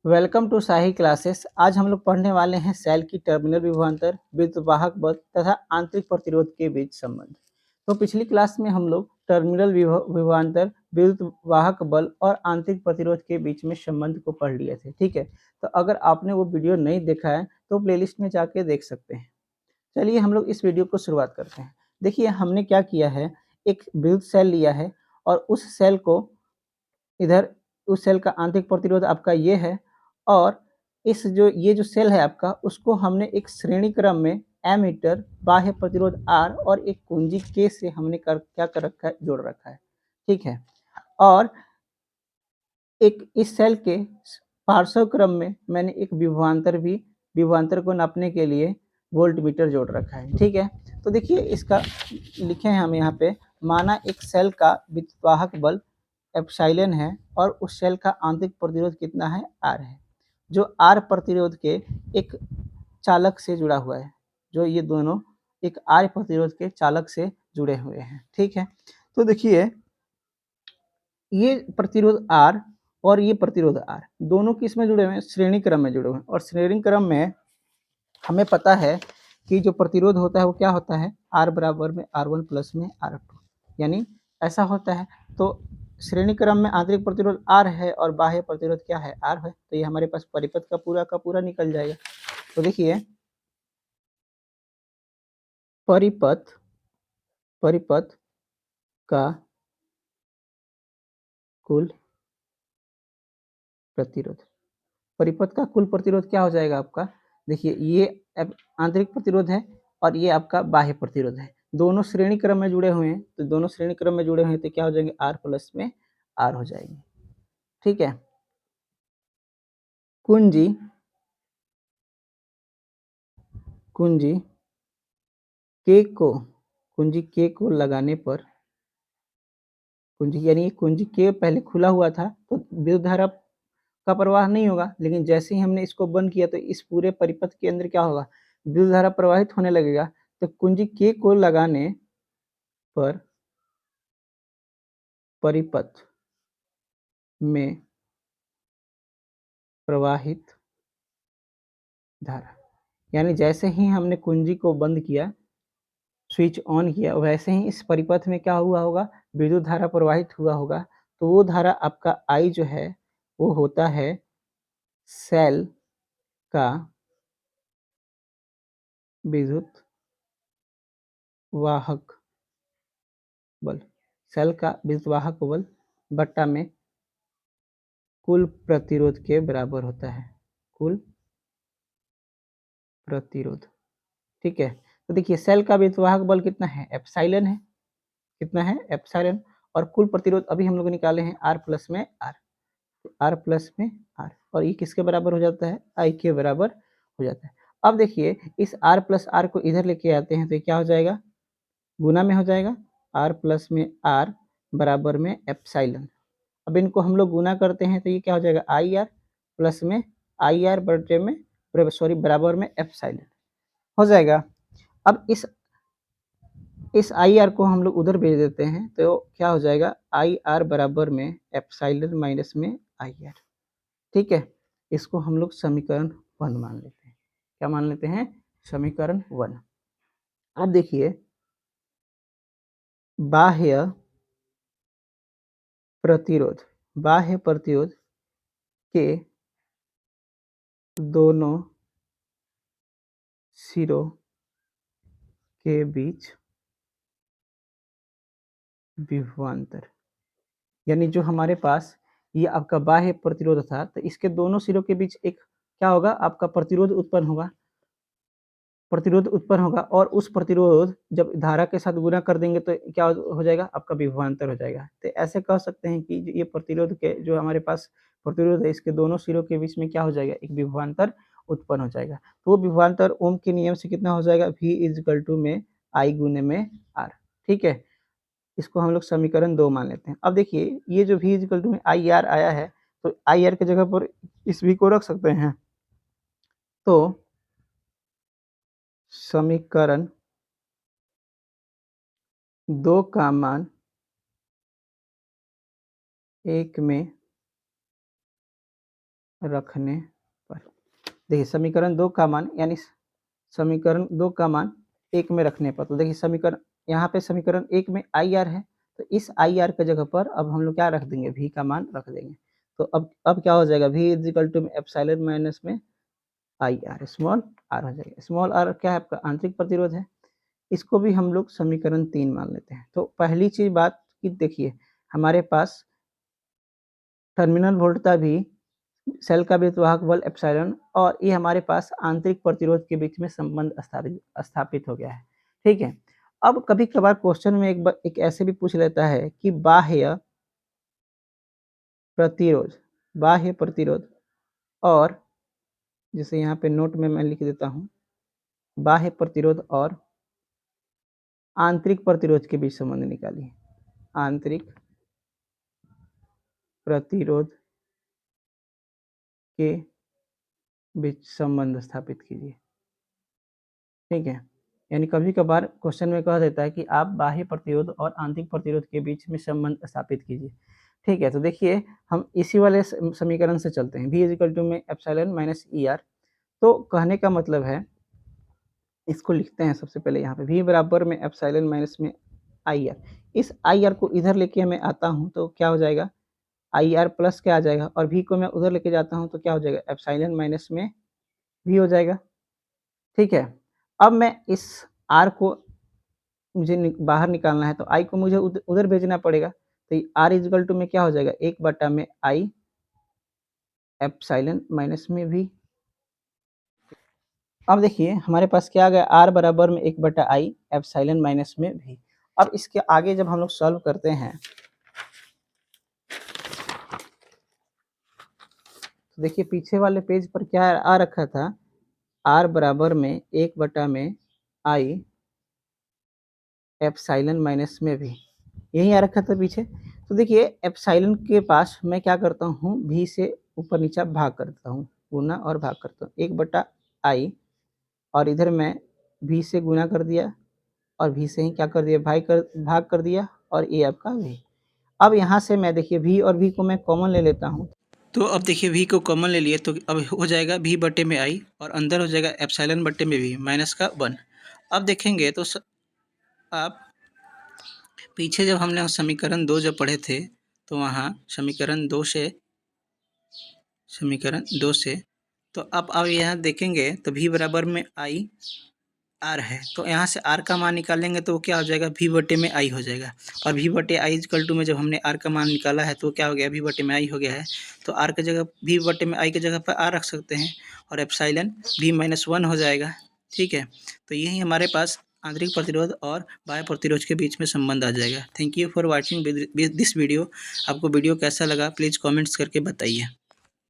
Welcome to shahi classes. आज हम लोग पढ़ने वाले हैं सेल की टर्मिनल विभवांतर, विद्युतवाहक बल तथा आंतरिक प्रतिरोध के बीच संबंध। तो पिछली क्लास में हम लोग टर्मिनल विभवांतर, विद्युतवाहक बल और आंतरिक प्रतिरोध के बीच में संबंध को पढ़ लिए थे। ठीक है, तो अगर आपने वो वीडियो नहीं देखा है तो प्लेलिस्ट में जाके देख सकते हैं। चलिए हम लोग इस वीडियो को शुरुआत करते हैं। देखिए हमने क्या किया है, एक विद्युत सेल लिया है और उस सेल को इधर, उस सेल का आंतरिक प्रतिरोध आपका ये है और ये जो सेल है आपका, उसको हमने एक श्रेणी क्रम में एमीटर, बाह्य प्रतिरोध आर और एक कुंजी के से हमने क्या कर रखा है, जोड़ रखा है। ठीक है, और एक इस सेल के पार्श्व क्रम में मैंने एक विभवांतर को नापने के लिए वोल्टमीटर जोड़ रखा है। ठीक है, तो देखिए इसका लिखे हैं हम यहाँ पे, माना एक सेल का विद्युतवाहक बल एप्सिलॉन है और उस सेल का आंतरिक प्रतिरोध कितना है, आर है, जो आर प्रतिरोध के एक चालक से जुड़ा हुआ है, जो ये दोनों एक आर प्रतिरोध के चालक से जुड़े हुए हैं। ठीक है, तो देखिए ये प्रतिरोध आर और ये प्रतिरोध आर दोनों किस में जुड़े हुए हैं, श्रेणी क्रम में जुड़े हुए हैं। और श्रेणी क्रम में हमें पता है कि जो प्रतिरोध होता है वो क्या होता है, आर बराबर में R1 प्लस में R2, यानी ऐसा होता है। तो श्रेणी क्रम में आंतरिक प्रतिरोध आर है और बाह्य प्रतिरोध क्या है, आर है, तो ये हमारे पास परिपथ का पूरा निकल जाएगा। तो देखिए परिपथ का कुल प्रतिरोध, परिपथ का कुल प्रतिरोध क्या हो जाएगा आपका, देखिए ये आंतरिक प्रतिरोध है और ये आपका बाह्य प्रतिरोध है, दोनों श्रेणी क्रम में जुड़े हुए हैं। तो दोनों श्रेणी क्रम में जुड़े हुए हैं तो क्या हो जाएंगे, आर प्लस में आर हो जाएंगे। ठीक है, कुंजी कुंजी के को लगाने पर, कुंजी यानी कुंजी के पहले खुला हुआ था तो विद्युत धारा का प्रवाह नहीं होगा, लेकिन जैसे ही हमने इसको बंद किया तो इस पूरे परिपथ के अंदर क्या होगा, विद्युत धारा प्रवाहित होने लगेगा। तो कुंजी के को लगाने पर परिपथ में प्रवाहित धारा, यानी जैसे ही हमने कुंजी को बंद किया, स्विच ऑन किया, वैसे ही इस परिपथ में क्या हुआ होगा, विद्युत धारा प्रवाहित हुआ होगा। तो वो धारा आपका आई जो है वो होता है सेल का विद्युत वाहक बल, सेल का विद्युत वाहक बल बट्टा में कुल प्रतिरोध के बराबर होता है, कुल प्रतिरोध। ठीक है, तो देखिए सेल का विद्युतवाहक बल कितना है, एप्सिलॉन है, कितना है, एप्सिलॉन, और कुल प्रतिरोध अभी हम लोग निकाले हैं आर प्लस में आर, आर प्लस में आर, और ये किसके बराबर हो जाता है, आई के बराबर हो जाता है। अब देखिए इस आर प्लस आर को इधर लेके आते हैं तो क्या हो जाएगा, गुना में हो जाएगा, आर प्लस में आर बराबर में एप्सिलॉन। अब इनको हम लोग गुना करते हैं तो ये क्या हो जाएगा, आई आर प्लस में आई आर बटे में, सॉरी, बराबर में एप्सिलॉन हो जाएगा। अब इस आई आर को हम लोग उधर भेज देते हैं तो क्या हो जाएगा, आई आर बराबर में एप्सिलॉन माइनस में आई आर। ठीक है, इसको हम लोग समीकरण 1 मान लेते हैं। क्या मान लेते हैं, समीकरण 1। अब देखिए बाह्य प्रतिरोध के दोनों सिरों के बीच विभवांतर, यानी जो हमारे पास ये आपका बाह्य प्रतिरोध था तो इसके दोनों सिरों के बीच एक क्या होगा, आपका प्रतिरोध उत्पन्न होगा और उस प्रतिरोध जब धारा के साथ गुना कर देंगे तो क्या हो जाएगा, आपका विभवांतर हो जाएगा। तो ऐसे कह सकते हैं कि ये प्रतिरोध के जो हमारे पास प्रतिरोध है इसके दोनों सिरों के बीच में क्या हो जाएगा, एक विभवांतर उत्पन्न हो जाएगा। तो वो विभवांतर ओम के नियम से कितना हो जाएगा, V इजिकल टू में आई गुने में आर। ठीक है, इसको हम लोग समीकरण 2 मान लेते हैं। अब देखिए ये जो V इजिकल टू में आई आर आया है तो आई आर की जगह पर इस V को रख सकते हैं। तो समीकरण 2 का मान 1 में रखने पर। देखिए समीकरण 2 का मान यानी समीकरण 2 का मान 1 में रखने पर, तो देखिए समीकरण यहाँ पे समीकरण 1 में आई आर है, तो इस आई आर के जगह पर अब हम लोग क्या रख देंगे, वी का मान रख देंगे। तो अब क्या हो जाएगा, V is equal to epsilon minus में आई आर, स्मॉल आर हो जाएगा। स्मॉल आर क्या है, आपका आंतरिक प्रतिरोध है। इसको भी हम लोग समीकरण 3 मान लेते हैं। तो पहली चीज बात की देखिए, हमारे पास टर्मिनल वोल्टता भी, सेल का विद्युतवाहक बल एप्सिलॉन, और ये हमारे पास आंतरिक प्रतिरोध के बीच में संबंध स्थापित हो गया है। ठीक है, अब कभी कभार क्वेश्चन में एक ऐसे भी पूछ लेता है कि बाह्य प्रतिरोध और, जैसे यहाँ पे नोट में मैं लिख देता हूँ, बाह्य प्रतिरोध और आंतरिक प्रतिरोध के बीच संबंध निकालिए। आंतरिक प्रतिरोध के बीच संबंध स्थापित कीजिए। ठीक है, यानी कभी कभार क्वेश्चन में कह देता है कि आप बाह्य प्रतिरोध और आंतरिक प्रतिरोध के बीच में संबंध स्थापित कीजिए। ठीक है, तो देखिए हम इसी वाले समीकरण से चलते हैं, v इक्वल टू में एप्सिलॉन माइनस ई आर। तो कहने का मतलब है, इसको लिखते हैं सबसे पहले यहाँ पे, v बराबर में एप्सिलॉन माइनस में आई आर। इस आई आर को इधर लेके मैं आता हूँ तो क्या हो जाएगा, आई आर प्लस क्या आ जाएगा, और v को मैं उधर लेके जाता हूँ तो क्या हो जाएगा, एप्सिलॉन माइनस में v हो जाएगा। ठीक है, अब मैं इस r को मुझे बाहर निकालना है, तो i को मुझे उधर भेजना पड़ेगा। तो r इक्वल टू में क्या हो जाएगा, 1 में i एप्सिलॉन माइनस में v। अब देखिए हमारे पास क्या आ गया, r बराबर में 1/i एप्सिलॉन माइनस में v। अब इसके आगे जब हम लोग सॉल्व करते हैं तो देखिए पीछे वाले पेज पर क्या आ रखा था, r बराबर में 1 में i एप्सिलॉन माइनस में v, यही आ रखा था पीछे। तो देखिए एप्सिलॉन के पास मैं क्या करता हूँ, v से ऊपर नीचा भाग करता हूँ, गुना और भाग करता हूँ, 1/i, और इधर मैं v से गुना कर दिया और v से ही क्या कर दिया, भाग कर दिया, और ये आपका v। अब यहाँ से मैं देखिए v और v को मैं कॉमन ले लेता हूँ, तो अब देखिए v को कॉमन ले लिए तो अब हो जाएगा v बटे में i, और अंदर हो जाएगा एप्सिलॉन बटे में v माइनस का 1। अब देखेंगे तो आप पीछे जब हमने समीकरण 2 जब पढ़े थे तो वहाँ समीकरण 2 से तो अब यहाँ देखेंगे तो v बराबर में आई आर है, तो यहाँ से आर का मान निकालेंगे तो क्या हो जाएगा, v बटे में आई हो जाएगा। और v बटे आई इक्वल टू में जब हमने आर का मान निकाला है तो क्या हो गया, v बटे में आई हो गया है। तो आर की जगह v बटे में आई की जगह पर आर रख सकते हैं, और एप्सिलॉन v-1 हो जाएगा। ठीक है, तो यही हमारे पास आंतरिक प्रतिरोध और बाह्य प्रतिरोध के बीच में संबंध आ जाएगा। Thank you for watching this video. आपको वीडियो कैसा लगा प्लीज़ कमेंट्स करके बताइए।